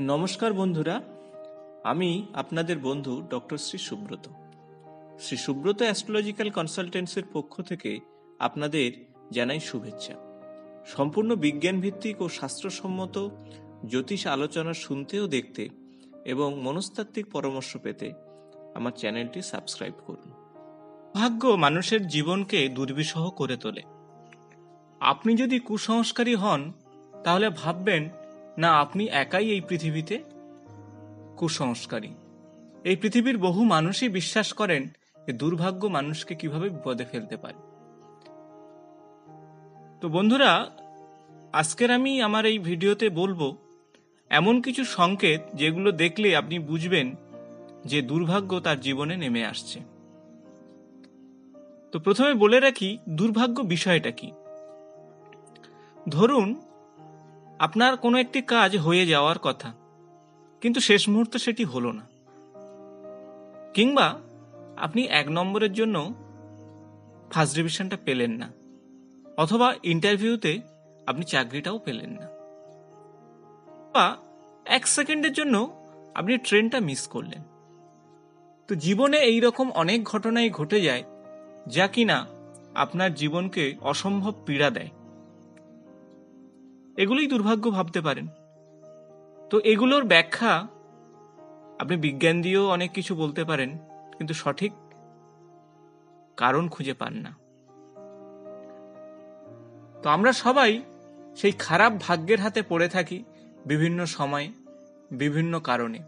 নমস্কার বন্ধুরা, আমি আপনাদের বন্ধু ডক্টর শ্রী সুব্রত। শ্রী সুব্রত অ্যাস্ট্রোলজিক্যাল কনসালটেন্সির পক্ষ থেকে আপনাদের জানাই শুভেচ্ছা। সম্পূর্ণ বিজ্ঞান ভিত্তিক ও শাস্ত্রসম্মত জ্যোতিষ আলোচনা শুনতে ও দেখতে এবং মনস্তাত্ত্বিক পরামর্শ পেতে আমার চ্যানেলটি সাবস্ক্রাইব করুন। ভাগ্য মানুষের জীবনকে দুর্বিষহ করে তোলে। আপনি যদি কুসংস্কারী হন তাহলে ভাববেন না আপনি একাই এই পৃথিবীতে কুসংস্কারী। এই পৃথিবীর বহু মানুষই বিশ্বাস করেন যে দুর্ভাগ্য মানুষকে কিভাবে বিপদে ফেলতে পারে। তো বন্ধুরা, আজকের আমি আমার এই ভিডিওতে বলবো এমন কিছু সংকেত যেগুলো দেখলে আপনি বুঝবেন যে দুর্ভাগ্য তার জীবনে নেমে আসছে। তো প্রথমে বলে রাখি দুর্ভাগ্য বিষয়টা কি। ধরুন আপনার কোনো একটি কাজ হয়ে যাওয়ার কথা, কিন্তু শেষ মুহূর্তে সেটি হলো না, কিংবা আপনি 1 নম্বরের জন্য ফার্স্ট ডিভিশনটা পেলেন না, অথবা ইন্টারভিউতে আপনি চাকরিটাও পেলেন না, বা 1 সেকেন্ডের জন্য আপনি ট্রেনটা মিস করলেন। তো জীবনে এই রকম অনেক ঘটনাই ঘটে যায় যা কিনা আপনার জীবনকে অসম্ভব পীড়া দেয়। এগুলোই দুর্ভাগ্য ভাবতে পারেন। তো এগুলোর ব্যাখ্যা আপনি বিজ্ঞান দিয়েও অনেক কিছু বলতে পারেন, কিন্তু সঠিক কারণ খুঁজে পান না। তো আমরা সবাই সেই খারাপ ভাগ্যের হাতে পড়ে থাকি বিভিন্ন সময়ে, বিভিন্ন কারণে,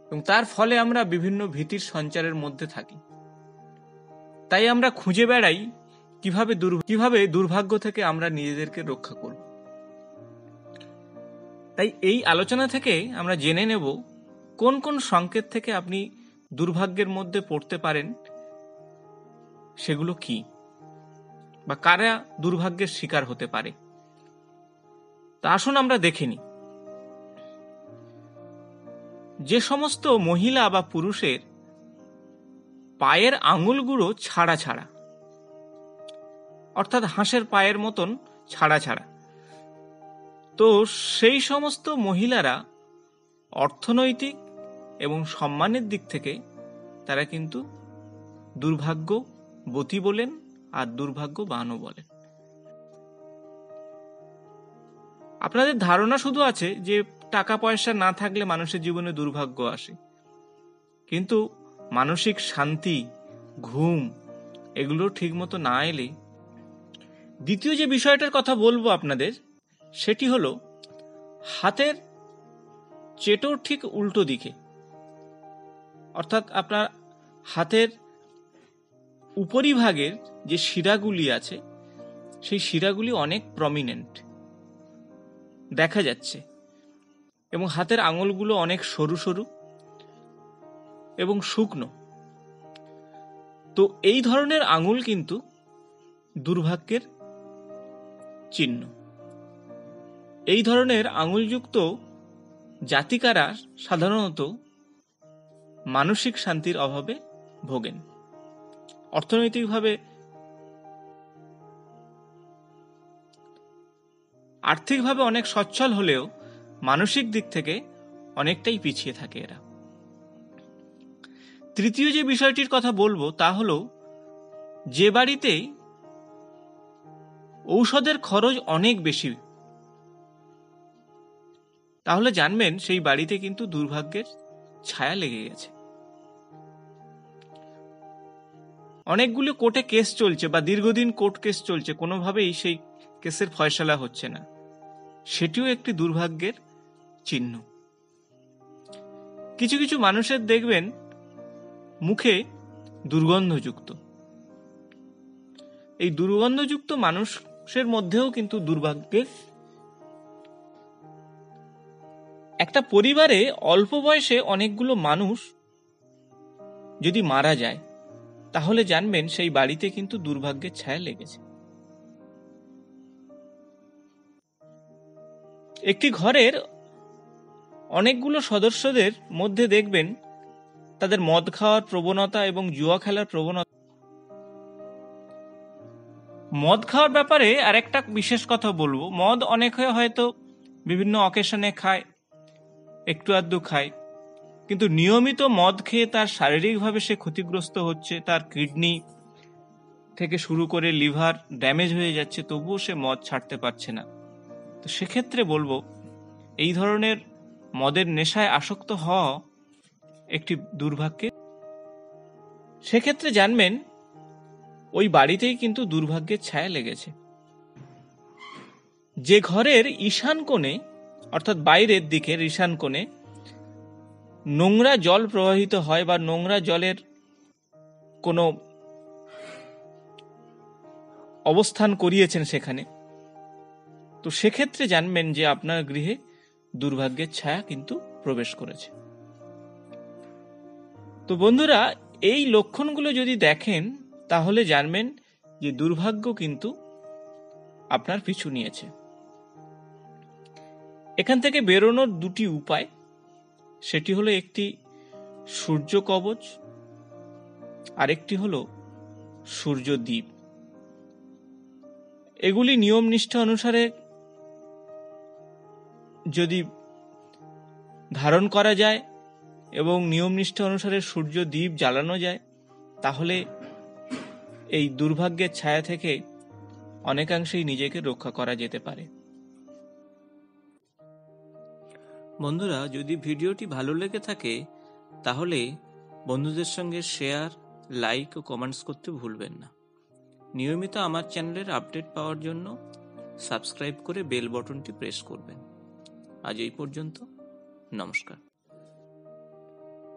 এবং তার ফলে আমরা বিভিন্ন ভীতির সঞ্চারের মধ্যে থাকি। তাই আমরা খুঁজে বেড়াই কিভাবে দুর্ভাগ্য থেকে আমরা নিজেদেরকে রক্ষা করব। তাই এই আলোচনা থেকে আমরা জেনে নেব কোন কোন সংকেত থেকে আপনি দুর্ভাগ্যের মধ্যে পড়তে পারেন, সেগুলো কি, বা কারা দুর্ভাগ্যের শিকার হতে পারে। তা আসুন আমরা দেখে নিই। যে সমস্ত মহিলা বা পুরুষের পায়ের আঙুলগুলো ছাড়া ছাড়া, অর্থাৎ হাঁসের পায়ের মতন ছাড়া ছাড়া, তো সেই সমস্ত মহিলারা অর্থনৈতিক এবং সম্মানের দিক থেকে তারা কিন্তু দুর্ভাগ্যবতী বলেন, আর দুর্ভাগ্যবানও বলেন। আপনাদের ধারণা শুধু আছে যে টাকা পয়সা না থাকলে মানুষের জীবনে দুর্ভাগ্য আসে, কিন্তু মানসিক শান্তি, ঘুম, এগুলো ঠিক মতো না এলে। দ্বিতীয় যে বিষয়টার কথা বলবো আপনাদের, সেটি হলো হাতের চেটোর ঠিক উল্টো দিকে, অর্থাৎ আপনার হাতের উপরিভাগের যে শিরাগুলি আছে সেই শিরাগুলি অনেক প্রমিনেন্ট দেখা যাচ্ছে, এবং হাতের আঙুলগুলো অনেক সরু সরু এবং শুকনো। তো এই ধরনের আঙুল কিন্তু দুর্ভাগ্যের চিহ্ন। এই ধরনের আঙুলযুক্ত জাতিকারা সাধারণত মানসিক শান্তির অভাবে ভোগেন। অর্থনৈতিকভাবে, আর্থিকভাবে অনেক সচ্ছল হলেও মানসিক দিক থেকে অনেকটাই পিছিয়ে থাকে এরা। তৃতীয় যে বিষয়টির কথা বলবো তা হলো যে বাড়িতে ঔষধের খরচ অনেক বেশি, তাহলে জানবেন সেই বাড়িতে কিন্তু দুর্ভাগ্যের ছায়া লেগে গেছে। অনেকগুলো কোর্টে কেস চলছে বা দীর্ঘদিন কোর্ট কেস চলছে, কোনোভাবেই সেই কেসের ফয়সালা হচ্ছে না, সেটিও একটি দুর্ভাগ্যের চিহ্ন। কিছু কিছু মানুষের দেখবেন মুখে দুর্গন্ধযুক্ত। এই দুর্গন্ধযুক্ত মানুষের মধ্যেও কিন্তু দুর্ভাগ্যের। একটা পরিবারে অল্প বয়সে অনেকগুলো মানুষ যদি মারা যায়, তাহলে জানবেন সেই বাড়িতে কিন্তু দুর্ভাগ্যের ছায়া লেগেছে। একটি ঘরের অনেকগুলো সদস্যদের মধ্যে দেখবেন তাদের মদ খাওয়ার প্রবণতা এবং জুয়া খেলার প্রবণতা। মদ খাওয়ার ব্যাপারে আরেকটা বিশেষ কথা বলবো। মদ অনেকে হয়তো বিভিন্ন অকেশনে খায়, একটু আধটু খায়, কিন্তু নিয়মিত মদ খেয়ে তার শারীরিকভাবে সে ক্ষতিগ্রস্ত হচ্ছে, তার কিডনি থেকে শুরু করে লিভার ড্যামেজ হয়ে যাচ্ছে, তবুও সে মদ ছাড়তে পারছে না। তো সেক্ষেত্রে বলবো, এই ধরনের মদের নেশায় আসক্ত হওয়া একটি দুর্ভাগ্যের। সেক্ষেত্রে জানবেন ওই বাড়িতেই কিন্তু দুর্ভাগ্যের ছায়া লেগেছে। যে ঘরের ঈশান কোণে, অর্থাৎ বাইরের দিকের ঈশান কোণে নোংরা জল প্রবাহিত হয় বা নোংরা জলের কোনো অবস্থান করিয়েছেন সেখানে, তো সেক্ষেত্রে জানবেন যে আপনার গৃহে দুর্ভাগ্যের ছায়া কিন্তু প্রবেশ করেছে। তো বন্ধুরা, এই লক্ষণগুলো যদি দেখেন তাহলে জানবেন যে দুর্ভাগ্য কিন্তু আপনার পিছু নিয়েছে। এখান থেকে বেরোনোর দুটি উপায়, সেটি হলো একটি সূর্য কবচ, আরেকটি হলো সূর্যদ্বীপ। এগুলি নিয়ম নিষ্ঠা অনুসারে যদি ধারণ করা যায় এবং নিয়ম নিষ্ঠা অনুসারে সূর্যদ্বীপ জ্বালানো যায়, তাহলে এই দুর্ভাগ্যের ছায়া থেকে অনেকাংশেই নিজেকে রক্ষা করা যেতে পারে। বন্ধুরা, যদি ভিডিওটি ভালো লেগে থাকে তাহলে বন্ধুদের সঙ্গে শেয়ার, লাইক ও কমেন্টস করতে ভুলবেন না। নিয়মিত আমার চ্যানেলের আপডেট পাওয়ার জন্য সাবস্ক্রাইব করে বেল বটনটি প্রেস করবেন। আজ এই পর্যন্ত, নমস্কার।